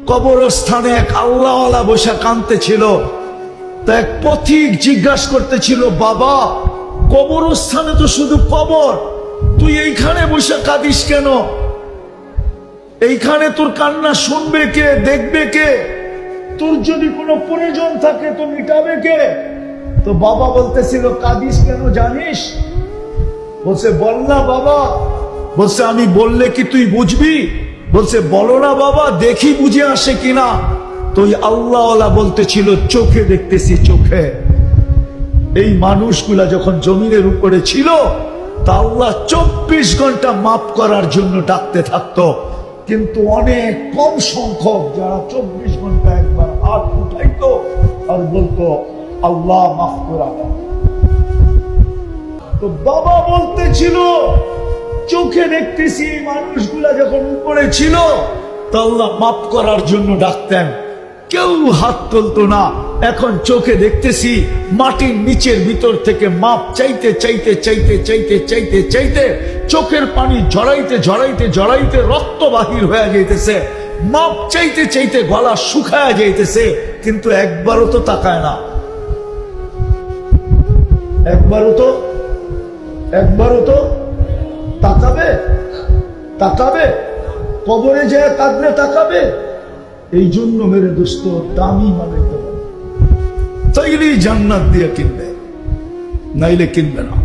কবরস্থানে এক আল্লাহওয়ালা বসে কাঁদতেছিল। তা এক পথিক জিজ্ঞাসা করতেছিল, বাবা কবরস্থানে তো শুধু কবর, তুই এইখানে বসে কাঁদিস কেন? এইখানে তোর কান্না শুনবে কে, দেখবে কে? তোর যদি কোনো প্রয়োজন থাকে তো মিটাবে কে? তো বাবা বলতেছিল, কাঁদিস কেন জানিস? বলছে, বল না বাবা। বলছে, আমি বললে কি তুই বুঝবি? বলছে, বলো না বাবা, দেখি বুঝে আসে কিনা। তো ওই আল্লাহওয়ালা বলতেছিল, চোখে দেখতেছি, চোখে। এই মানুষগুলা যখন জমিনের উপরে ছিল তা আল্লাহ 24 ঘন্টা মাফ করার জন্য ডাকতে থাকতো, কিন্তু অনেক কম সংখ্যক যারা 24 ঘন্টা একবার হাত উঠাইতো আর বলতো, আল্লাহ মাফ করা। তো বাবা বলতেছিল, চোখে দেখতেছি এই মানুষগুলা যখন উপরে ছিল তা আল্লাহ মাফ করার জন্য ডাকতেন, কেউ হাত তুলতো না। এখন চোখে দেখতেছি মাটির নিচের ভিতর থেকে মাপ চাইতে চাইতে চাইতে চাইতে চাইতে চাইতে চোখের পানি ঝরাইতে ঝরাইতে ঝরাইতে রক্ত বাহির হয়ে যাইতেছে, মাপ চাইতে চাইতে গলা শুকায় যাইতেছে, কিন্তু একবারও তো তাকায় না। একবারও তো তাকাবে? তাকাবে? কবরে যায় কাঁদলে তাকাবে? এই জন্য মেরে দোস্ত, দামি বানাইতে হবে, তাইলেই জান্নাত দিয়ে কিনবে, নাইলে কিনবে না।